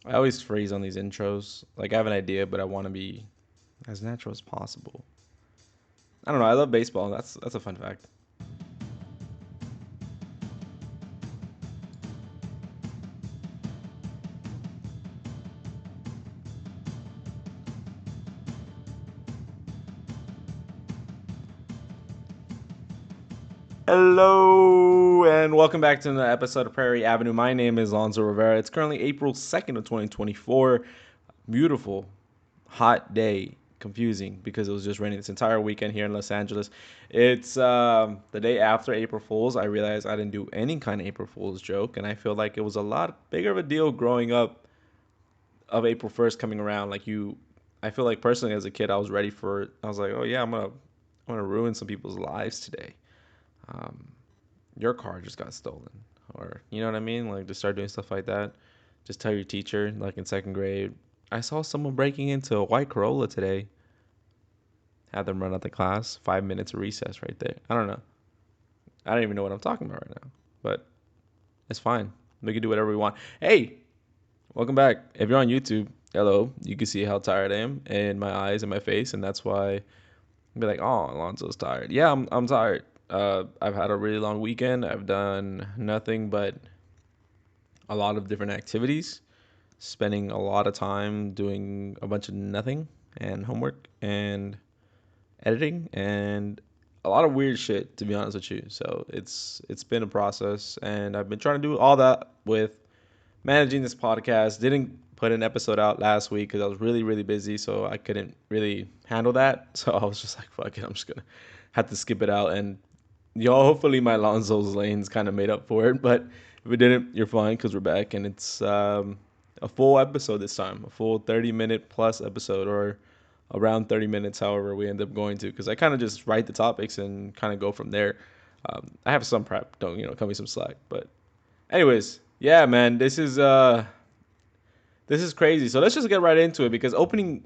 I always freeze on these intros. Like I have an idea, but I want to be as natural as possible. I don't know. I love baseball. That's a fun fact. Hello and welcome back to another episode of Prairie Avenue. My name is Lonzo Rivera. It's currently April 2nd of 2024. Beautiful, hot day. Confusing because it was just raining this entire weekend here in Los Angeles. It's the day after April Fool's. I realized I didn't do any kind of April Fool's joke, and I feel like it was a lot bigger of a deal growing up of April 1st coming around. I feel like personally as a kid, I was ready for it. I was like, oh yeah, I'm gonna ruin some people's lives today. Um, your car just got stolen, or you know what I mean? Like just start doing stuff like that. Just tell your teacher, like in second grade, I saw someone breaking into a white Corolla today. Have them run out the class. 5 minutes of recess right there. I don't know. I don't even know what I'm talking about right now, but it's fine. We can do whatever we want. Hey, welcome back. If you're on YouTube, hello. You can see how tired I am in my eyes and my face, and that's why I'll be like, "Oh, Alonso's tired." Yeah, I'm tired. I've had a really long weekend. I've done nothing but a lot of different activities, spending a lot of time doing a bunch of nothing and homework and editing and a lot of weird shit, to be honest with you. So it's been a process, and I've been trying to do all that with managing this podcast. Didn't put an episode out last week because I was really busy, so I couldn't really handle that. So I was just like, fuck it, I'm just gonna have to skip it out. And hopefully my Lonzo's lanes kind of made up for it. But if it didn't, you're fine because we're back, and it's a full episode this time, a full 30-minute plus episode, or around 30 minutes, however we end up going to, because I kind of just write the topics and kind of go from there. I have some prep, don't cut me some slack. But anyways, yeah, man, this is crazy. So let's just get right into it because opening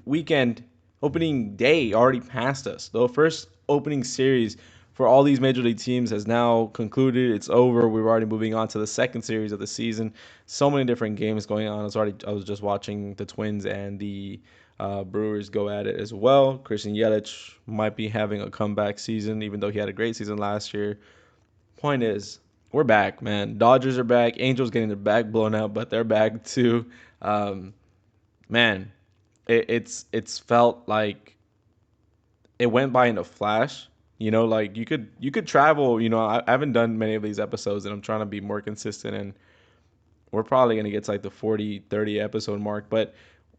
day already passed us. The first opening series for all these major league teams has now concluded. It's over. We're already moving on to the second series of the season. So many different games going on. I was just watching the Twins and the Brewers go at it as well. Christian Yelich might be having a comeback season, even though he had a great season last year. Point is, we're back, man. Dodgers are back. Angels getting their back blown out, but they're back too. Um, man, it's felt like it went by in a flash. Like you could travel. I haven't done many of these episodes, and I'm trying to be more consistent. And we're probably gonna get to like the 40, 30 episode mark. But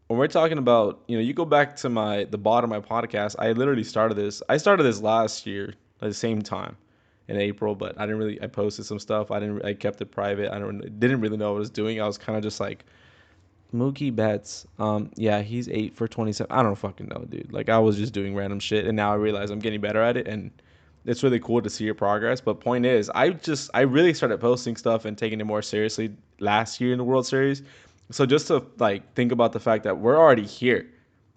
when we're talking about, you go back to the bottom of my podcast. I literally started this. I started this last year at the same time in April, but I didn't really. I posted some stuff. I kept it private. Didn't really know what I was doing. I was kind of just like Mookie Betts. Yeah, he's 8 for 27. I don't fucking know, dude. Like I was just doing random shit, and now I realize I'm getting better at it, and it's really cool to see your progress. But point is, I really started posting stuff and taking it more seriously last year in the World Series. So just to like think about the fact that we're already here,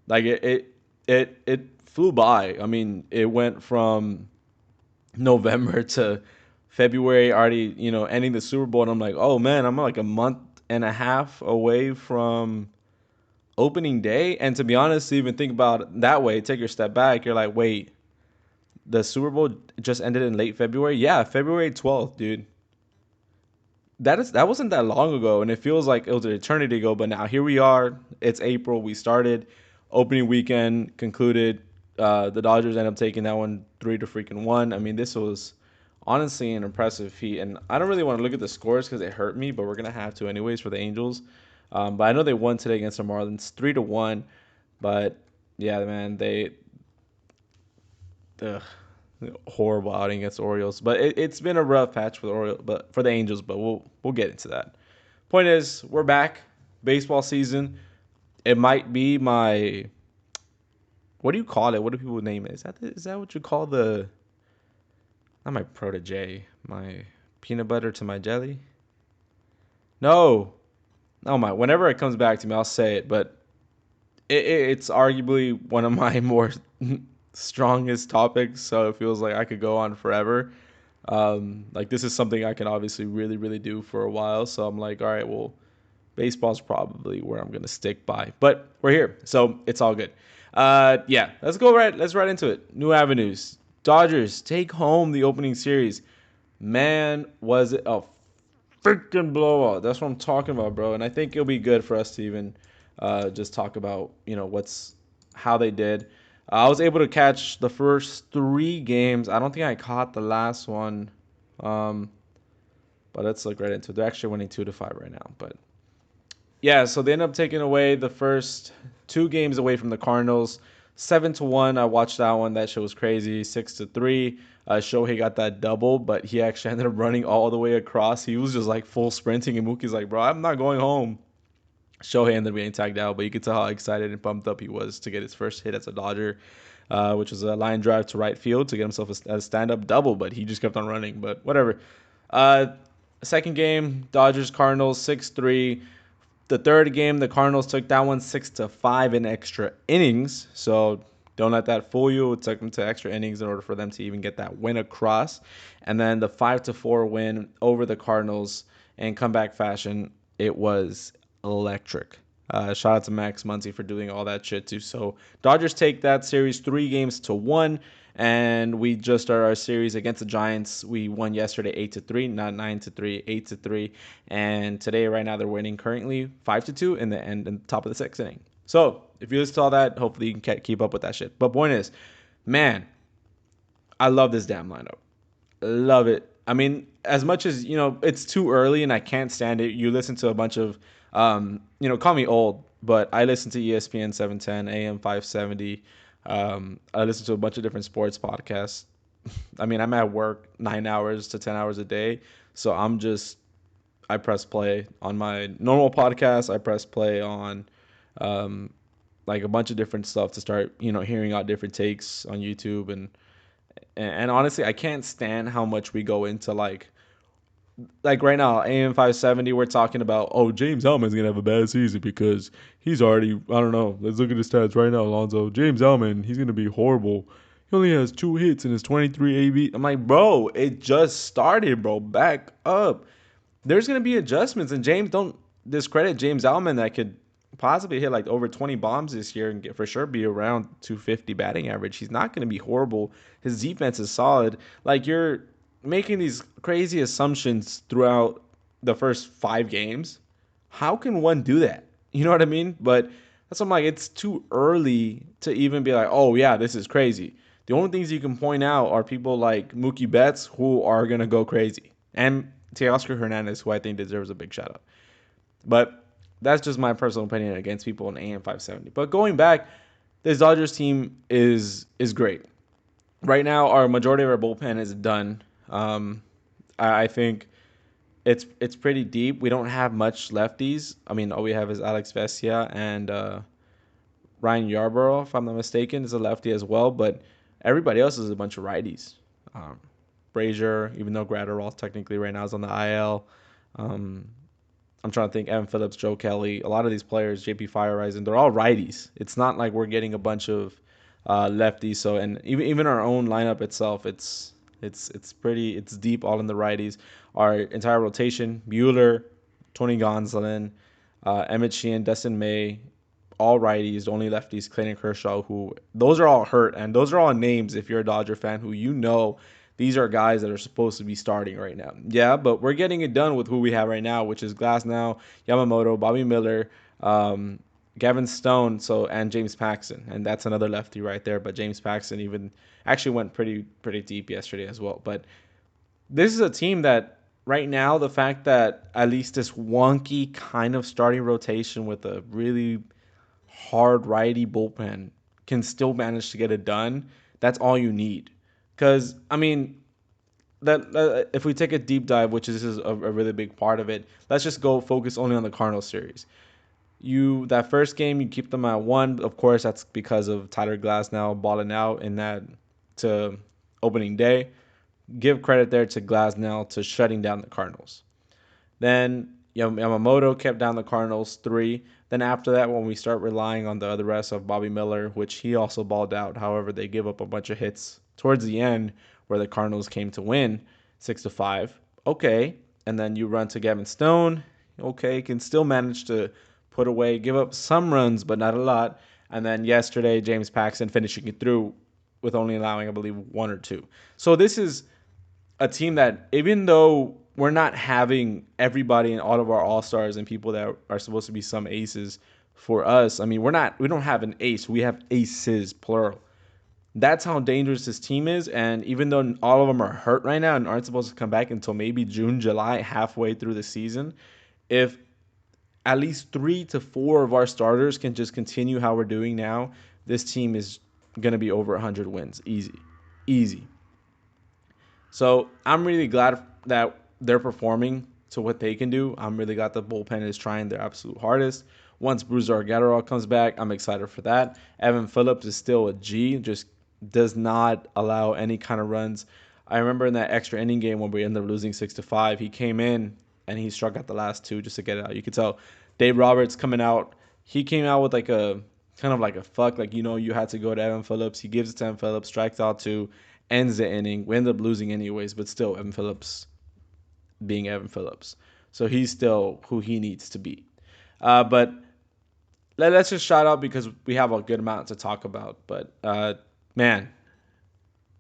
like it flew by. I mean, it went from November to February, already ending the Super Bowl, and I'm like, oh man, I'm like a month and a half away from opening day. And to be honest, to even think about it that way, take your step back, you're like, wait, the Super Bowl just ended in late February? Yeah, February 12th, dude. That wasn't that long ago, and it feels like it was an eternity ago. But now here we are. It's April. We started opening weekend, concluded. The Dodgers ended up taking that one 3-1. I mean, this was honestly an impressive feat. And I don't really want to look at the scores because it hurt me, but we're gonna have to anyways for the Angels. But I know they won today against the Marlins 3-1. But yeah, man, ugh, horrible outing against the Orioles. But it's been a rough patch for the Orioles, but for the Angels. But we'll get into that. Point is, we're back. Baseball season. It might be my, what do you call it? What do people name it? Is that what you call the, not my protege, my peanut butter to my jelly? No, oh my. Whenever it comes back to me, I'll say it. But it's arguably one of my more strongest topics. So it feels like I could go on forever. Like this is something I can obviously really do for a while. So I'm like, all right, well, Baseball's probably where I'm gonna stick by, but we're here, so it's all good. Yeah, let's right into it. New avenues. Dodgers take home the opening series. Man, was it a freaking blowout? That's what I'm talking about, bro. And I think it'll be good for us to even just talk about what's how they did. I was able to catch the first three games. I don't think I caught the last one, um, but let's look right into it. They're actually winning 2-5 right now, but yeah, so they end up taking away the first two games away from the Cardinals. 7-1. I watched that one. That shit was crazy. 6-3. Shohei got that double, but he actually ended up running all the way across. He was just like full sprinting, and Mookie's like, "Bro, I'm not going home." Shohei ended up getting tagged out, but you could tell how excited and pumped up he was to get his first hit as a Dodger, which was a line drive to right field to get himself a stand-up double. But he just kept on running. But whatever. Uh, Second game, Dodgers Cardinals 6-3. The third game, the Cardinals took that one 6-5 in extra innings. So don't let that fool you. It took them to extra innings in order for them to even get that win across. And then the 5-4 win over the Cardinals in comeback fashion, it was electric. Shout out to Max Muncy for doing all that shit too. So Dodgers take that series 3-1, and we just started our series against the Giants. We won yesterday 8-3, not 9-3, 8-3, and today right now they're winning currently 5-2 in the end, in the top of the sixth inning. So if you listen to all that, hopefully you can keep up with that shit. But point is, man, I love this damn lineup. Love it. I mean, as much as it's too early and I can't stand it. You listen to a bunch of, call me old, but I listen to ESPN 710, AM 570. I listen to a bunch of different sports podcasts. I mean, I'm at work 9 hours to 10 hours a day, so I press play on my normal podcast. I press play on, like a bunch of different stuff to start, hearing out different takes on YouTube and honestly, I can't stand how much we go into like right now, AM 570, we're talking about, oh, James Hellman's gonna have a bad season because he's already, I don't know. Let's look at his stats right now, Alonzo. James Hellman, he's gonna be horrible. He only has 2 hits in his 23 AB. I'm like, bro, it just started, bro. Back up. There's gonna be adjustments, and James, don't discredit James Hellman that could possibly hit like over 20 bombs this year and for sure be around 250 batting average. He's not going to be horrible. His defense is solid. Like, you're making these crazy assumptions throughout the first 5 games. How can one do that? You know what I mean? But that's what I'm like, it's too early to even be like, oh yeah, this is crazy. The only things you can point out are people like Mookie Betts who are going to go crazy. And Teoscar Hernandez, who I think deserves a big shout out. But that's just my personal opinion against people in AM 570. But going back, this Dodgers team is great. Right now, our majority of our bullpen is done. I think it's pretty deep. We don't have much lefties. I mean, all we have is Alex Vesia and Ryan Yarbrough, if I'm not mistaken, is a lefty as well. But everybody else is a bunch of righties. Um, Brazier, even though Gratterall technically right now is on the IL. I'm trying to think, Evan Phillips, Joe Kelly, a lot of these players, JP Fireisen, they're all righties. It's not like we're getting a bunch of lefties. So, and even our own lineup itself, it's deep all in the righties. Our entire rotation, Bueller, Tony Gonsolin, Emmett Sheehan, Dustin May, all righties, only lefties, Clayton Kershaw, who those are all hurt, and those are all names if you're a Dodger fan who these are guys that are supposed to be starting right now. Yeah, but we're getting it done with who we have right now, which is Glasnow, Yamamoto, Bobby Miller, Gavin Stone, and James Paxton, and that's another lefty right there. But James Paxton even actually went pretty deep yesterday as well. But this is a team that right now, the fact that at least this wonky kind of starting rotation with a really hard righty bullpen can still manage to get it done, that's all you need. Because, I mean, that if we take a deep dive, which is a really big part of it, let's just go focus only on the Cardinals series. That first game, you keep them at 1. Of course, that's because of Tyler Glasnow balling out in that to opening day. Give credit there to Glasnow to shutting down the Cardinals. Then Yamamoto kept down the Cardinals 3. Then after that, when we start relying on the other rest of Bobby Miller, which he also balled out. However, they give up a bunch of hits towards the end where the Cardinals came to win 6-5. Okay. And then you run to Gavin Stone. okay, can still manage to put away, give up some runs, but not a lot. And then yesterday, James Paxton finishing it through with only allowing, I believe, one or two. So this is a team that, even though we're not having everybody and all of our all stars and people that are supposed to be some aces for us, I mean, we don't have an ace. We have aces, plural. That's how dangerous this team is. And even though all of them are hurt right now and aren't supposed to come back until maybe June, July, halfway through the season, if at least 3 to 4 of our starters can just continue how we're doing now, this team is going to be over 100 wins. Easy. Easy. So I'm really glad that they're performing to what they can do. I'm really glad the bullpen is trying their absolute hardest. Once Bruiser Gatterall comes back, I'm excited for that. Evan Phillips is still a G, just does not allow any kind of runs. I remember in that extra inning game when we ended up losing 6-5, he came in and he struck out the last two just to get it out. You could tell Dave Roberts coming out. He came out with like a kind of like a fuck, like, you had to go to Evan Phillips. He gives it to Evan Phillips, strikes out two, ends the inning. We end up losing anyways, but still, Evan Phillips being Evan Phillips. So he's still who he needs to be. But let's just shout out because we have a good amount to talk about. But man,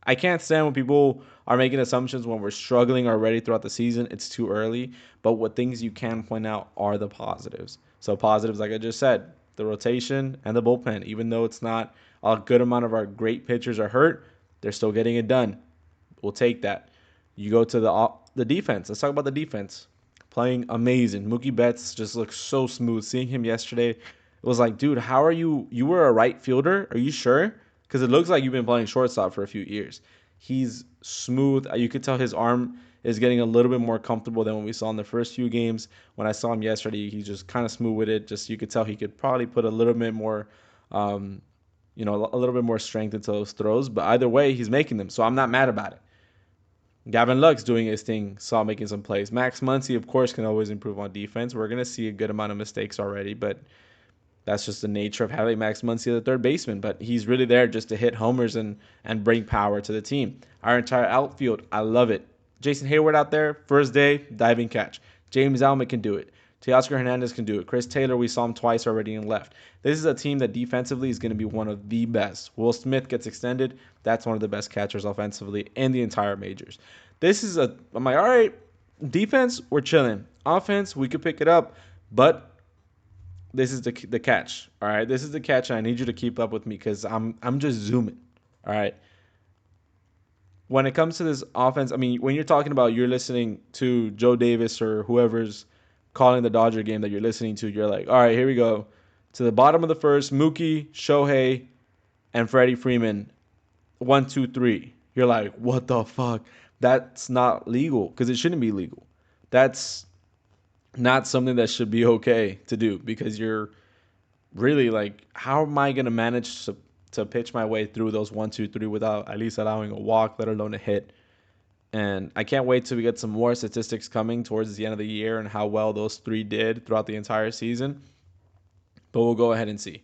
I can't stand when people are making assumptions when we're struggling already throughout the season. It's too early. But what things you can point out are the positives. So positives, like I just said, the rotation and the bullpen. Even though it's not a good amount of our great pitchers are hurt, they're still getting it done. We'll take that. You go to the defense. Let's talk about the defense. Playing amazing. Mookie Betts just looks so smooth. Seeing him yesterday, it was like, dude, how are you? You were a right fielder? Are you sure? Because it looks like you've been playing shortstop for a few years. He's smooth. You could tell his arm is getting a little bit more comfortable than what we saw in the first few games. When I saw him yesterday, he's just kind of smooth with it. Just you could tell he could probably put a little bit more, a little bit more strength into those throws. But either way, he's making them, so I'm not mad about it. Gavin Lux doing his thing, saw making some plays. Max Muncy, of course, can always improve on defense. We're going to see a good amount of mistakes already, but that's just the nature of having Max Muncy the third baseman. But he's really there just to hit homers and bring power to the team. Our entire outfield, I love it. Jason Hayward out there, first day, diving catch. James Allen can do it. Teoscar Hernandez can do it. Chris Taylor, we saw him twice already in left. This is a team that defensively is going to be one of the best. Will Smith gets extended. That's one of the best catchers offensively in the entire majors. I'm like, all right, defense, we're chilling. Offense, we could pick it up, but this is the catch. All right, this is the catch, and I need you to keep up with me because I'm just zooming. All right. When it comes to this offense, I mean, when you're talking about you're listening to Joe Davis or whoever's calling the Dodger game that you're listening to, you're like, all right, here we go. To the bottom of the first, Mookie, Shohei, and Freddie Freeman, 1, 2, 3. You're like, what the fuck? That's not legal because it shouldn't be legal. That's not something that should be okay to do because you're really like, how am I going to manage to pitch my way through those 1, 2, 3 without at least allowing a walk, let alone a hit? And I can't wait till we get some more statistics coming towards the end of the year and how well those three did throughout the entire season. But we'll go ahead and see.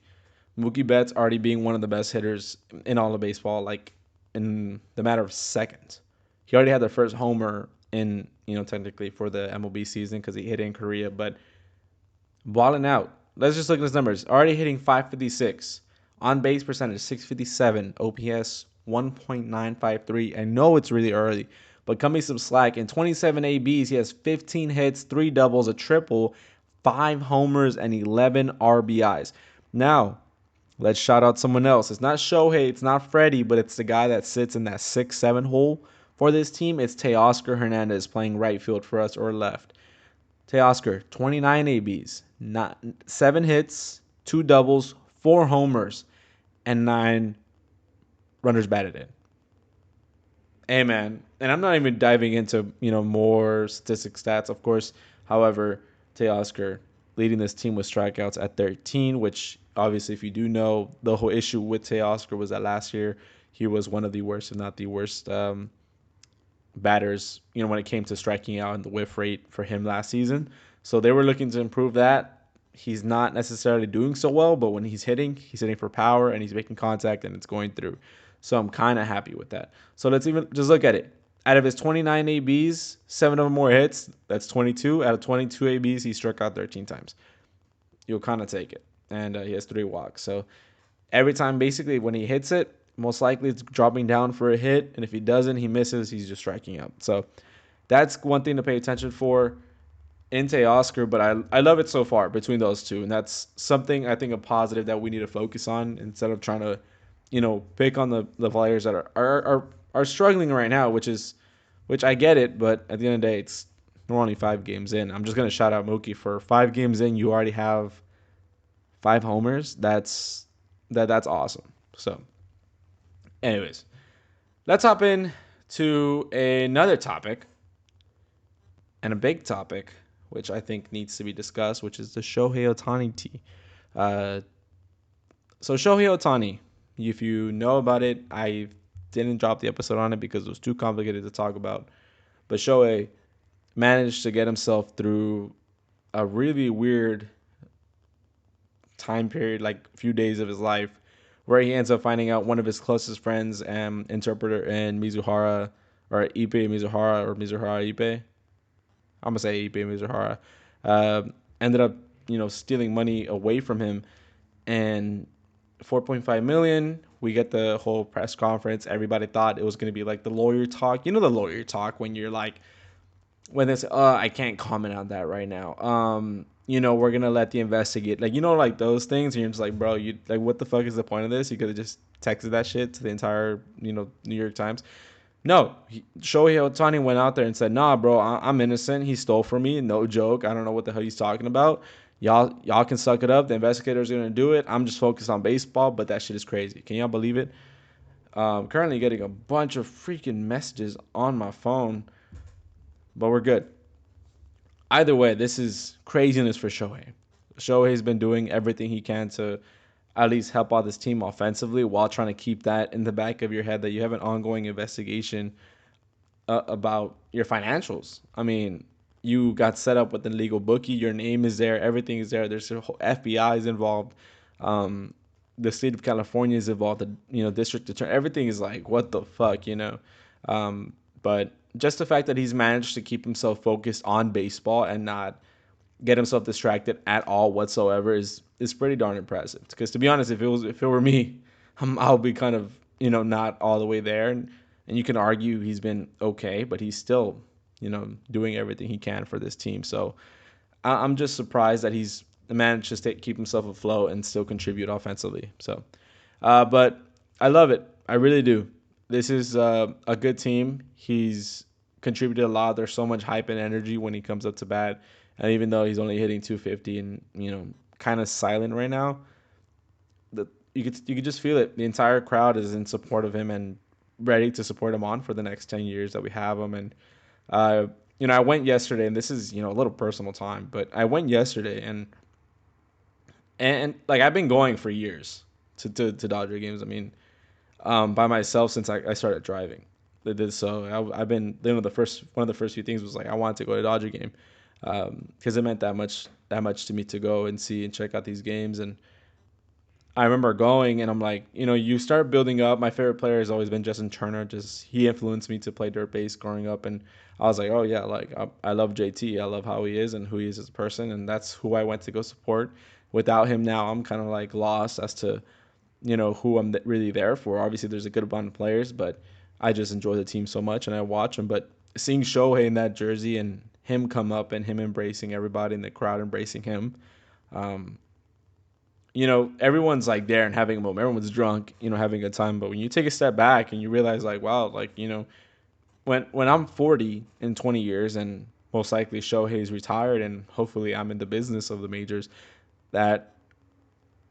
Mookie Betts already being one of the best hitters in all of baseball, like in the matter of seconds. He already had the first homer in, technically for the MLB season because he hit it in Korea, but balling out. Let's just look at his numbers. Already hitting 556. On base percentage, 657. OPS, 1.953. I know it's really early, but cut me some slack. In 27 ABs, he has 15 hits, 3 doubles, a triple, 5 homers, and 11 RBIs. Now, let's shout out someone else. It's not Shohei, it's not Freddie, but it's the guy that sits in that 6-7 hole for this team. It's Teoscar Hernandez playing right field for us or left. Teoscar, 29 ABs, 7 hits, 2 doubles, 4 homers, and 9 runners batted in. Hey, man. And I'm not even diving into, more statistic stats, of course. However, Teoscar leading this team with strikeouts at 13, which obviously, if you do know, the whole issue with Teoscar was that last year he was one of the worst, if not the worst, batters, when it came to striking out and the whiff rate for him last season. So they were looking to improve that. He's not necessarily doing so well, but when he's hitting for power and he's making contact and it's going through. So I'm kind of happy with that. So let's even just look at it. Out of his 29 ABs, 7 of them were hits. That's 22. Out of 22 ABs, he struck out 13 times. You'll kind of take it. And he has 3 walks. So every time, basically, when he hits it, most likely it's dropping down for a hit. And if he doesn't, he misses, he's just striking out. So that's one thing to pay attention for in Teoscar, but I love it so far between those two. And that's something I think a positive that we need to focus on instead of trying to, pick on the players that are struggling right now, which I get it, but at the end of the day, we're only 5 games in. I'm just gonna shout out Mookie for 5 games in. You already have 5 homers. That's awesome. So, anyways, let's hop in to another topic and a big topic, which I think needs to be discussed, which is the Shohei Ohtani tea. Uh, so Shohei Ohtani, if you know about it, I didn't drop the episode on it because it was too complicated to talk about. But Shohei managed to get himself through a really weird time period, like a few days of his life, where he ends up finding out one of his closest friends and interpreter in Mizuhara or Ipe Mizuhara or Mizuhara Ipe. I'm gonna say Ipe Mizuhara. Uh, Ended up, stealing money away from him, and 4.5 million. We get the whole press conference. Everybody thought it was gonna be like the lawyer talk. You know the lawyer talk when you're like, when it's I can't comment on that right now. We're gonna let the investigate, like, like those things, and you're just like, bro, you like, what the fuck is the point of this? You could have just texted that shit to the entire, New York Times. No, Shohei Ohtani went out there and said, nah, bro, I'm innocent. He stole from me. No joke. I don't know what the hell he's talking about. Y'all can suck it up. The investigators are gonna do it. I'm just focused on baseball, but that shit is crazy. Can y'all believe it? Currently getting a bunch of freaking messages on my phone, but we're good. Either way, this is craziness for Shohei. Shohei's been doing everything he can to at least help out this team offensively while trying to keep that in the back of your head that you have an ongoing investigation about your financials. I mean, you got set up with an illegal bookie. Your name is there. Everything is there. There's a whole FBI is involved. Um, the state of California is involved. The district attorney. Everything is like, what the fuck. But just the fact that he's managed to keep himself focused on baseball and not get himself distracted at all whatsoever is pretty darn impressive. Because to be honest, if it were me, I'll be kind of not all the way there, and you can argue he's been okay, but he's still doing everything he can for this team. So I'm just surprised that he's managed to keep himself afloat and still contribute offensively. So, but I love it. I really do. This is a good team. He's contributed a lot. There's so much hype and energy when he comes up to bat. And even though he's only hitting 250 and kind of silent right now, you could just feel it. The entire crowd is in support of him and ready to support him on for the next 10 years that we have him. And I went yesterday, and this is a little personal time, but I went yesterday and like I've been going for years to Dodger games. I mean, by myself since I started driving. So I've been one of the first few things was like I wanted to go to a Dodger game because it meant that much to me to go and see and check out these games. And I remember going, and I'm like, you start building up. My favorite player has always been Justin Turner. Just he influenced me to play dirt base growing up, and I was like, oh yeah, like I love JT. I love how he is and who he is as a person, and that's who I went to go support. Without him now, I'm kind of like lost as to who I'm really there for. Obviously, there's a good amount of players, but I just enjoy the team so much and I watch them. But seeing Shohei in that jersey and him come up and him embracing everybody in the crowd embracing him, um, everyone's like there and having a moment. Everyone's drunk, having a good time. But when you take a step back and you realize, like, wow, like, when I'm 40 in 20 years and most likely Shohei's retired and hopefully I'm in the business of the majors, that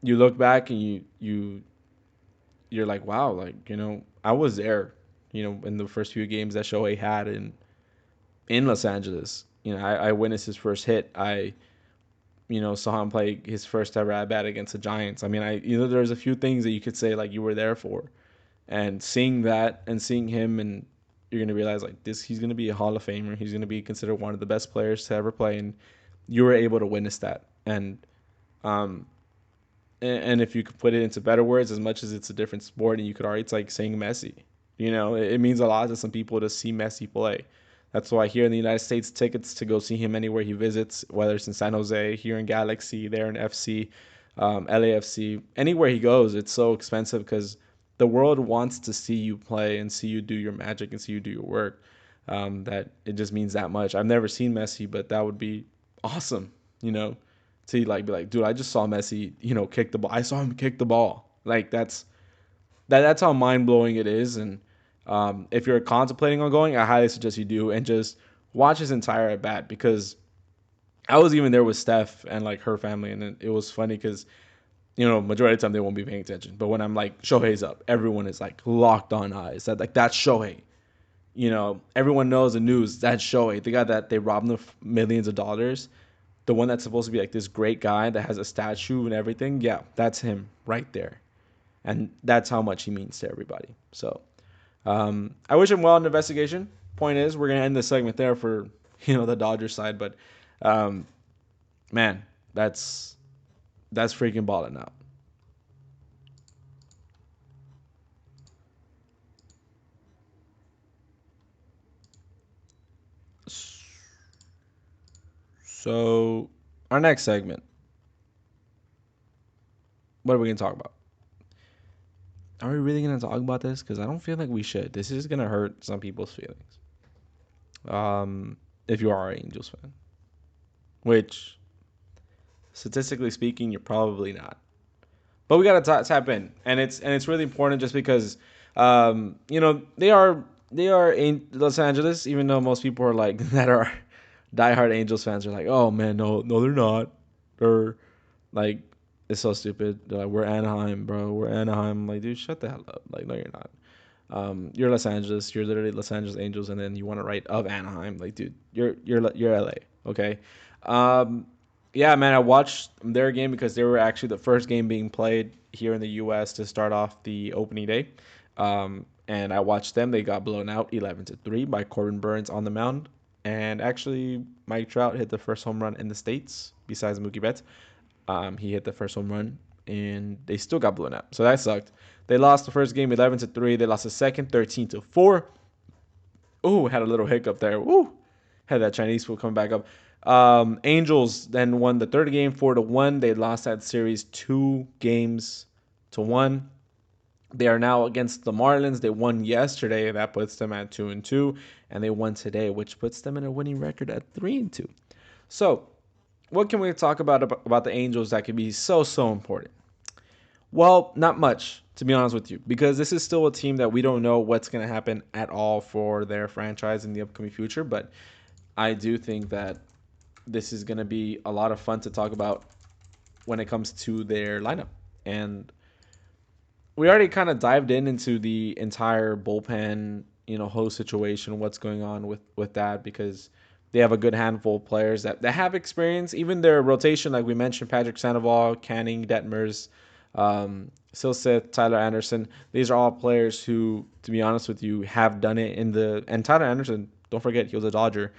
you look back and you're like, wow, like, I was there, in the first few games that Shohei had in Los Angeles. I witnessed his first hit. I, saw him play his first ever at bat against the Giants. I mean, there's a few things that you could say like you were there for, and seeing that and seeing him, and you're gonna realize like this, he's gonna be a Hall of Famer. He's gonna be considered one of the best players to ever play, and you were able to witness that. Um, and if you could put it into better words, as much as it's a different sport, and you could argue it's like saying Messi. It means a lot to some people to see Messi play. That's why here in the United States, tickets to go see him anywhere he visits, whether it's in San Jose, here in Galaxy, there in FC, LAFC, anywhere he goes, it's so expensive because the world wants to see you play and see you do your magic and see you do your work. That it just means that much. I've never seen Messi, but that would be awesome, you know, to like be like, dude, I just saw Messi, kick the ball. I saw him kick the ball. Like that's how mind blowing it is. And if you're contemplating on going, I highly suggest you do and just watch his entire at bat because I was even there with Steph and like her family, and it was funny because majority of the time they won't be paying attention. But when I'm like Shohei's up, everyone is like locked on eyes. That's Shohei. Everyone knows the news. That's Shohei, the guy that they robbed of millions of dollars, the one that's supposed to be like this great guy that has a statue and everything. Yeah, that's him right there, and that's how much he means to everybody. So I wish him well in the investigation. Point is, we're gonna end this segment there for the Dodgers side, but um, man, that's freaking balling out. So our next segment, what are we gonna talk about? Are we really gonna talk about this? Because I don't feel like we should. This is gonna hurt some people's feelings. If you are an Angels fan, which statistically speaking, you're probably not. But we gotta tap in, and it's really important just because, they are in Los Angeles, even though most people are like that are diehard Angels fans are like, oh man, no, no, they're not. They're like, it's so stupid. They're like, we're Anaheim, bro. We're Anaheim. I'm like, dude, shut the hell up. Like, no, you're not. You're Los Angeles. You're literally Los Angeles Angels, and then you want to write of Anaheim. Like, dude, you're LA. Okay. Um, yeah, man. I watched their game because they were actually the first game being played here in the U.S. to start off the opening day. And I watched them. They got blown out 11-3 by Corbin Burns on the mound. And actually, Mike Trout hit the first home run in the States besides Mookie Betts. He hit the first home run, and they still got blown out. So that sucked. They lost the first game 11-3. They lost the second 13-4. Ooh, had a little hiccup there. Woo, had that Chinese food coming back up. Angels then won the third game 4-1. They lost that series 2-1. They are now against the Marlins. They won yesterday. That puts them at 2-2, and they won today, which puts them in a winning record at 3-2. So, what can we talk about the Angels that could be so important? Well, not much, to be honest with you, because this is still a team that we don't know what's going to happen at all for their franchise in the upcoming future. But I do think that this is going to be a lot of fun to talk about when it comes to their lineup. And we already kind of dived into the entire bullpen, whole situation, what's going on with that, because they have a good handful of players that have experience. Even their rotation, like we mentioned, Patrick Sandoval, Canning, Detmers, Silseth, Tyler Anderson. These are all players who, to be honest with you, have done it and Tyler Anderson, don't forget, he was a Dodger.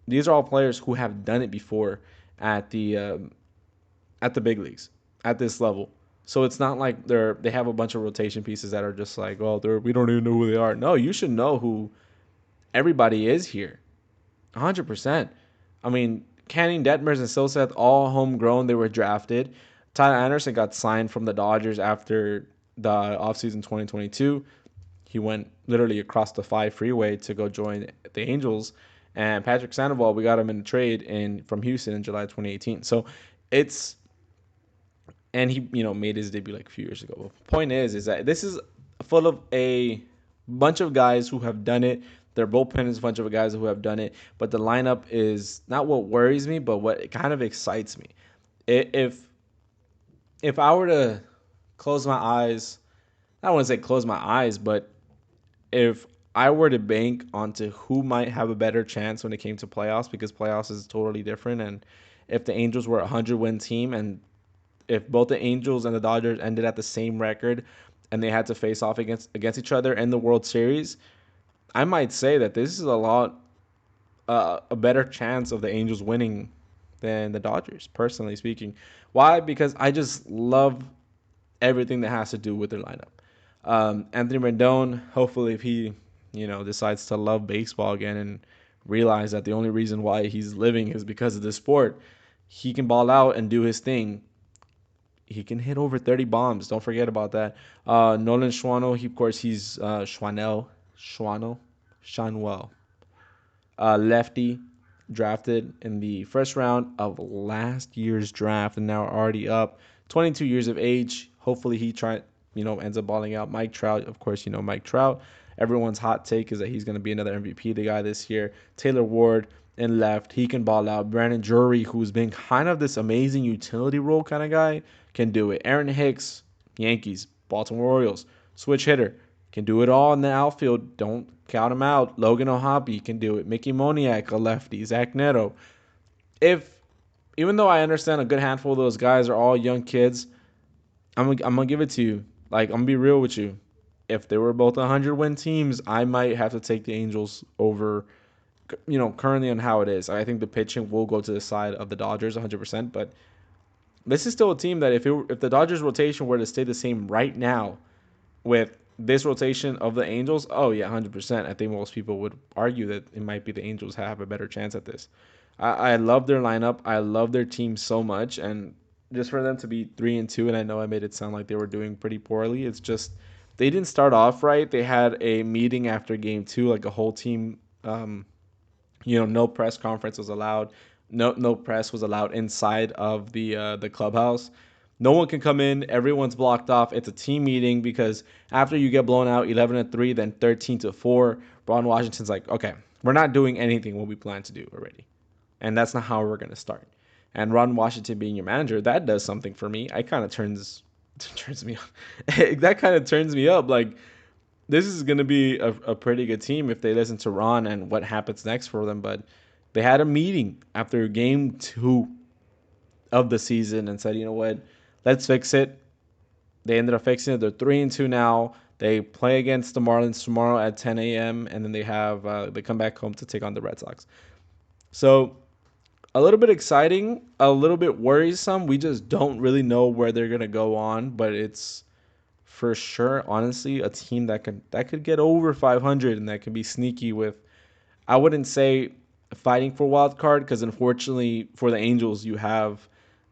These are all players who have done it before at the big leagues, at this level. So it's not like they have a bunch of rotation pieces that are just like, oh, we don't even know who they are. No, you should know who everybody is here. 100%. I mean, Canning, Detmers, and Silseth, all homegrown. They were drafted. Tyler Anderson got signed from the Dodgers after the offseason 2022. He went literally across the 5 freeway to go join the Angels. And Patrick Sandoval, we got him in a trade from Houston in July 2018. So it's and he made his debut like a few years ago. But the point is that this is full of a bunch of guys who have done it. Their bullpen is a bunch of guys who have done it, but the lineup is not what worries me, but what kind of excites me. If I were to close my eyes, I don't want to say close my eyes, but if I were to bank onto who might have a better chance when it came to playoffs, because playoffs is totally different, and if the Angels were a 100-win team and if both the Angels and the Dodgers ended at the same record and they had to face off against each other in the World Series, I might say that this is a better chance of the Angels winning than the Dodgers, personally speaking. Why? Because I just love everything that has to do with their lineup. Anthony Rendon, hopefully, if he decides to love baseball again and realize that the only reason why he's living is because of the sport, he can ball out and do his thing. He can hit over 30 bombs. Don't forget about that. Nolan Schwannel, he's Schwanwell, lefty, drafted in the first round of last year's draft, and now already up 22 years of age. Hopefully, ends up balling out. Mike Trout, of course, Mike Trout. Everyone's hot take is that he's going to be another MVP, the guy this year. Taylor Ward in left, he can ball out. Brandon Drury, who's been kind of this amazing utility role kind of guy, can do it. Aaron Hicks, Yankees, Baltimore Orioles, switch hitter, can do it all in the outfield. Don't count him out. Logan O'Hoppe can do it. Mickey Moniak, a lefty. Zach Neto. Even though I understand a good handful of those guys are all young kids, I'm gonna give it to you. Like, I'm gonna be real with you. If they were both 100-win teams, I might have to take the Angels over. Currently on how it is, I think the pitching will go to the side of the Dodgers 100%. But this is still a team that if the Dodgers rotation were to stay the same right now with this rotation of the Angels, oh yeah, 100%. I think most people would argue that it might be the Angels have a better chance at this. I love their lineup. I love their team so much, and just for them to be 3-2, and I know I made it sound like they were doing pretty poorly. It's just they didn't start off right. They had a meeting after game two, like a whole team. No press conference was allowed. No press was allowed inside of the clubhouse. No one can come in. Everyone's blocked off. It's a team meeting because after you get blown out 11-3, then 13-4, Ron Washington's like, okay, we're not doing anything what we plan to do already, and that's not how we're gonna start. And Ron Washington being your manager, that does something for me. I kind of turns me up. That kind of turns me up. Like, this is going to be a pretty good team if they listen to Ron and what happens next for them. But they had a meeting after game two of the season and said, you know what, let's fix it. They ended up fixing it. They're 3-2 now. They play against the Marlins tomorrow at 10 a.m. and then they come back home to take on the Red Sox. So a little bit exciting, a little bit worrisome. We just don't really know where they're gonna go on, but it's for sure, honestly, a team that could get over 500 and that could be sneaky with. I wouldn't say fighting for wild card because unfortunately for the Angels, you have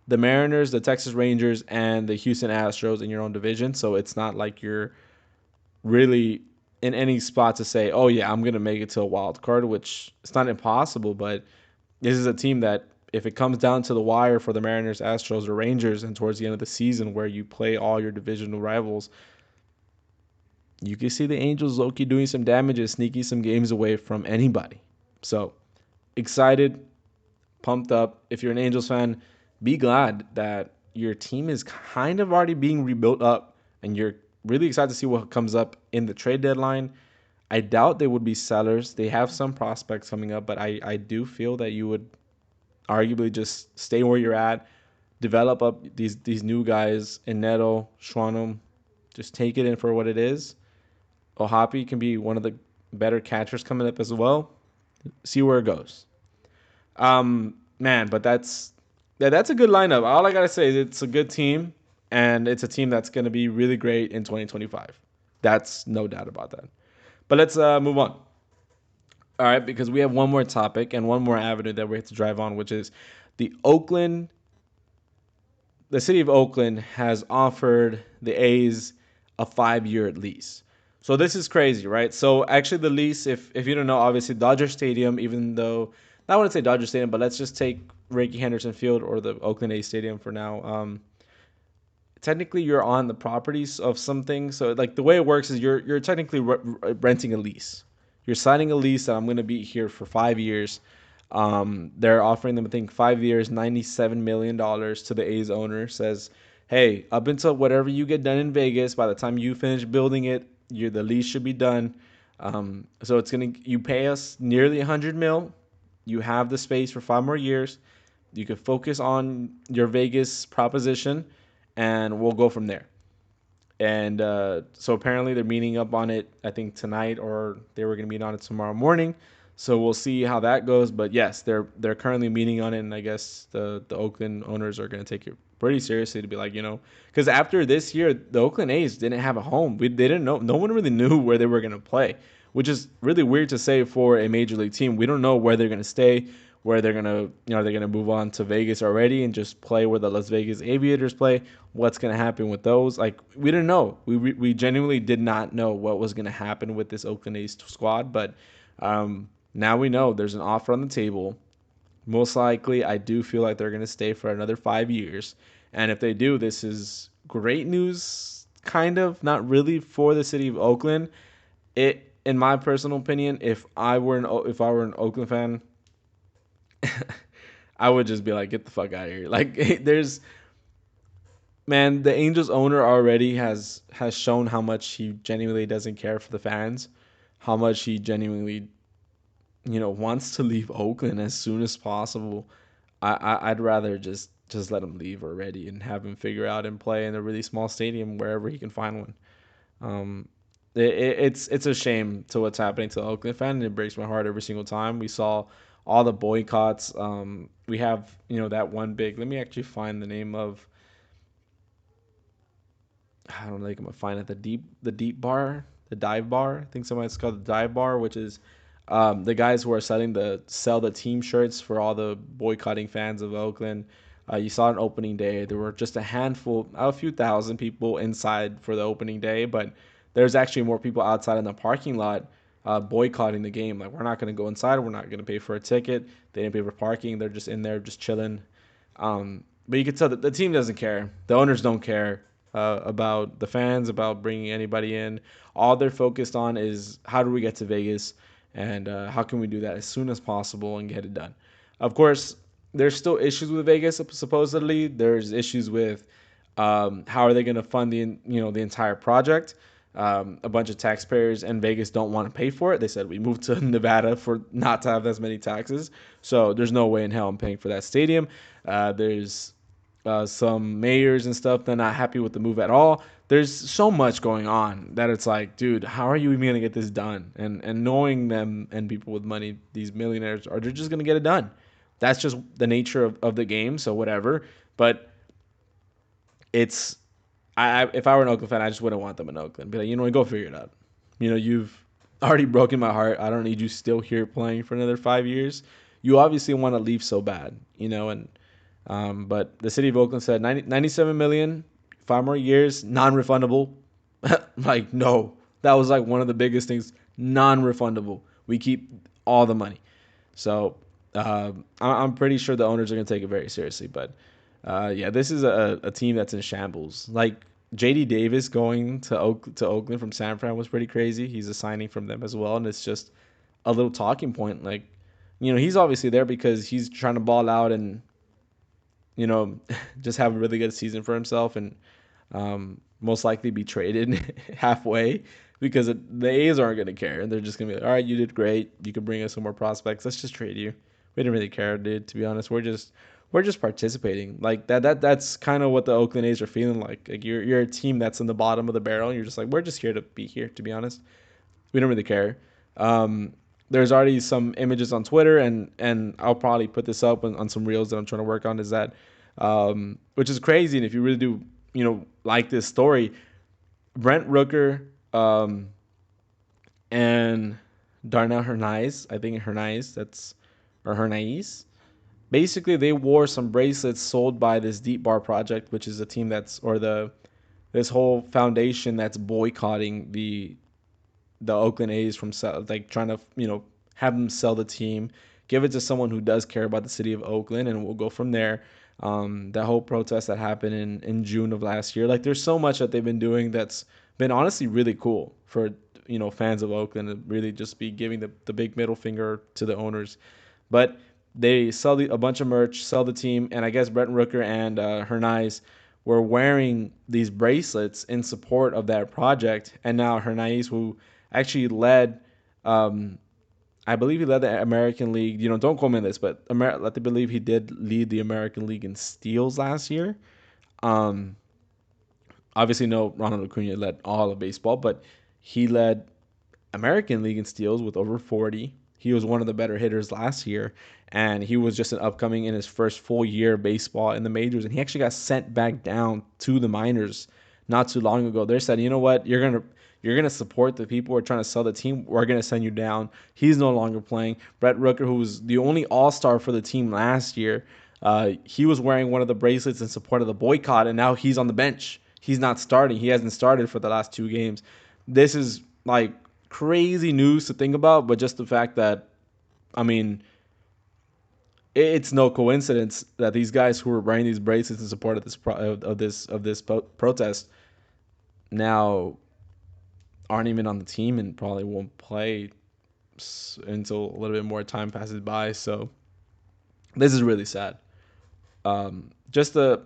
the Mariners, the Texas Rangers, and the Houston Astros in your own division. So it's not like you're really in any spot to say, oh yeah, I'm gonna make it to a wild card, which it's not impossible, but this is a team that if it comes down to the wire for the Mariners, Astros, or Rangers, and towards the end of the season where you play all your divisional rivals, you can see the Angels low-key doing some damages, sneaking some games away from anybody. So excited, pumped up. If you're an Angels fan, be glad that your team is kind of already being rebuilt up, and you're really excited to see what comes up in the trade deadline. I doubt they would be sellers. They have some prospects coming up, but I do feel that you would arguably just stay where you're at, develop up these new guys in Neto, Schwanum, just take it in for what it is. O'Hoppe can be one of the better catchers coming up as well. See where it goes. Man, but that's a good lineup. All I gotta say is it's a good team, and it's a team that's gonna be really great in 2025. That's no doubt about that. But let's move on. All right, because we have one more topic and one more avenue that we have to drive on, which is the Oakland. The city of Oakland has offered the A's a 5-year lease. So this is crazy, right? So actually, the lease, if you don't know, obviously Dodger Stadium, even though I wouldn't say Dodger Stadium, but let's just take Rickey Henderson Field or the Oakland A's Stadium for now. Technically, you're on the properties of something. So like the way it works is you're technically renting a lease. You're signing a lease that I'm going to be here for 5 years. They're offering them, I think, 5 years, $97 million to the A's owner. Says, hey, up until whatever you get done in Vegas, by the time you finish building it, the lease should be done. So you pay us nearly 100 mil. You have the space for 5 more years. You can focus on your Vegas proposition, and we'll go from there. And so apparently they're meeting up on it, I think tonight, or they were going to meet on it tomorrow morning. So we'll see how that goes. But yes, they're currently meeting on it, and I guess the Oakland owners are going to pretty seriously to be like, because after this year, the Oakland A's didn't have a home. They didn't know. No one really knew where they were going to play, which is really weird to say for a major league team. We don't know where they're going to stay, where they're going to, they're going to move on to Vegas already and just play where the Las Vegas Aviators play. What's going to happen with those? Like, we didn't know. We genuinely did not know what was going to happen with this Oakland A's squad, but now we know there's an offer on the table. Most likely, I do feel like they're going to stay for another 5 years. And if they do, this is great news, kind of, not really for the city of Oakland. In my personal opinion, if I were an Oakland fan, I would just be like, get the fuck out of here. Like, there's man, the Angels owner already has shown how much he genuinely doesn't care for the fans, how much he genuinely wants to leave Oakland as soon as possible. I'd rather just let him leave already and have him figure out and play in a really small stadium wherever he can find one. Um, it's a shame to what's happening to the Oakland fan, and it breaks my heart every single time. We saw all the boycotts. We have that one big. Let me actually find the name of. I don't know. I'm gonna find it. The deep bar, the dive bar. I think somebody's called the dive bar, which is the guys who are sell the team shirts for all the boycotting fans of Oakland. You saw an opening day. There were just a few thousand people inside for the opening day, but there's actually more people outside in the parking lot boycotting the game. Like, we're not going to go inside. We're not going to pay for a ticket. They didn't pay for parking. They're just in there, just chilling. But you can tell that the team doesn't care. The owners don't care about the fans, about bringing anybody in. All they're focused on is how do we get to Vegas and how can we do that as soon as possible and get it done. Of course, there's still issues with Vegas. Supposedly, there's issues with how are they going to fund the entire project. A bunch of taxpayers in Vegas don't want to pay for it. They said we moved to Nevada for not to have as many taxes, so there's no way in hell I'm paying for that stadium. There's some mayors and stuff they're not happy with the move at all. There's so much going on that it's like, dude, how are you even gonna get this done? And knowing them and people with money, these millionaires, are they're just gonna get it done. That's just the nature of the game. So whatever. But it's if I were an Oakland fan, I just wouldn't want them in Oakland. Be like, go figure it out. You've already broken my heart. I don't need you still here playing for another 5 years. You obviously want to leave so bad, and but the city of Oakland said 97 million, 5 more years, non-refundable. Like, no, that was like one of the biggest things, non-refundable. We keep all the money. So I'm pretty sure the owners are going to take it very seriously. But yeah, this is a team that's in shambles. Like, JD Davis going to Oakland from San Fran was pretty crazy. He's a signing from them as well, and it's just a little talking point. Like, he's obviously there because he's trying to ball out and just have a really good season for himself and most likely be traded halfway because the A's aren't going to care. They're just going to be like, all right, you did great. You could bring us some more prospects. Let's just trade you. We didn't really care, dude. To be honest, we're just participating. Like that's kind of what the Oakland A's are feeling like. Like, you're a team that's in the bottom of the barrel. And you're just like, we're just here to be here. To be honest, we don't really care. There's already some images on Twitter, and I'll probably put this up on some reels that I'm trying to work on. Is that, which is crazy, and if you really do, like this story, Brent Rooker, and Darnell Hernaiz, I think Hernaiz, or Hernaiz. Basically, they wore some bracelets sold by this Deep Bar Project, which is a team this whole foundation that's boycotting the Oakland A's from like trying to have them sell the team, give it to someone who does care about the city of Oakland, and we'll go from there. That whole protest that happened in June of last year, like, there's so much that they've been doing that's been honestly really cool for fans of Oakland to really just be giving the big middle finger to the owners. But they sell a bunch of merch, sell the team, and I guess Brent Rooker and Hernaiz were wearing these bracelets in support of that project. And now Hernaiz, who actually led, I believe he led the American League. Don't quote me on this, but I believe he did lead the American League in steals last year. Um, Obviously, no, Ronald Acuna led all of baseball, but he led American League in steals with over 40. He was one of the better hitters last year, and he was just an upcoming in his first full year of baseball in the majors, and he actually got sent back down to the minors not too long ago. They said, you know what, you're gonna support the people who are trying to sell the team. We're gonna send you down. He's no longer playing. Brett Rooker, who was the only All Star for the team last year, he was wearing one of the bracelets in support of the boycott, and now he's on the bench. He's not starting. He hasn't started for the last 2 games. This is like crazy news to think about, but just the fact that, I mean, it's no coincidence that these guys who were wearing these bracelets in support of this protest now aren't even on the team and probably won't play until a little bit more time passes by. So this is really sad. Just our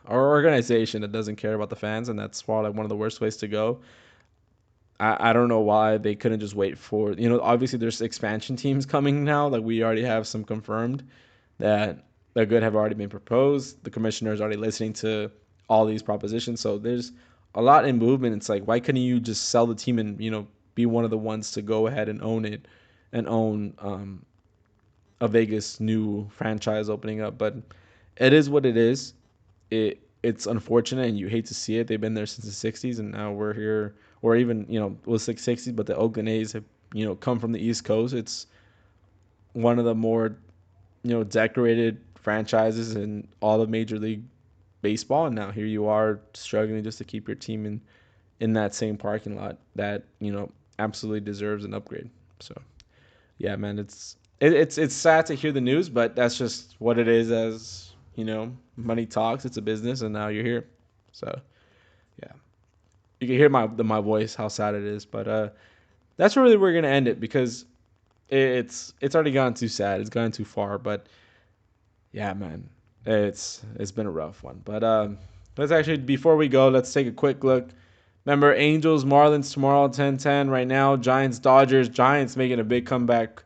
organization that doesn't care about the fans, and that's probably one of the worst ways to go. I don't know why they couldn't just wait for, obviously there's expansion teams coming now. Like, we already have some confirmed that good have already been proposed. The commissioner is already listening to all these propositions. So there's a lot in movement. It's like, why couldn't you just sell the team and, be one of the ones to go ahead and own it and own a Vegas new franchise opening up? But it is what it is. It's unfortunate and you hate to see it. They've been there since the '60s, and now we're here, or even was '60s, but the Oakland A's have come from the East Coast. It's one of the more decorated franchises in all of Major League Baseball, and now here you are struggling just to keep your team in that same parking lot that absolutely deserves an upgrade. So yeah, man, it's sad to hear the news, but that's just what it is. As money talks. It's a business, and now you're here. So yeah, you can hear my voice how sad it is, but that's really where we're gonna end it because it's already gone too sad. It's gone too far, but yeah, man, it's been a rough one. But let's actually, before we go, let's take a quick look. Remember, Angels Marlins tomorrow 10:10. Right now, Giants Dodgers. Giants making a big comeback,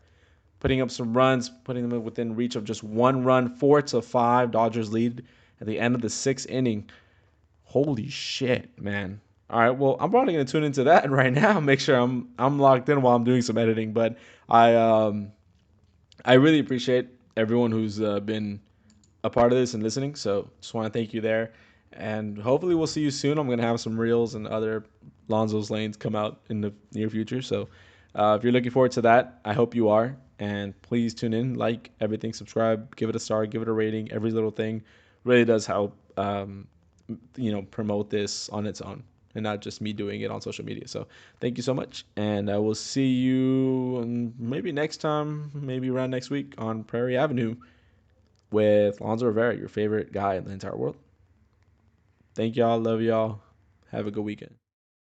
putting up some runs, putting them within reach of just 1 run, 4-5. Dodgers lead at the end of the 6th inning. Holy shit, man! All right, well, I'm probably gonna tune into that right now. Make sure I'm locked in while I'm doing some editing. But I really appreciate everyone who's been a part of this and listening. So just want to thank you there. And hopefully we'll see you soon. I'm going to have some reels and other Lonzo's Lanes come out in the near future. So if you're looking forward to that, I hope you are. And please tune in, like everything, subscribe, give it a star, give it a rating. Every little thing really does help, promote this on its own and not just me doing it on social media. So thank you so much. And I will see you maybe next time, maybe around next week on Prairie Avenue with Lonzo Rivera, your favorite guy in the entire world. Thank y'all. Love y'all. Have a good weekend.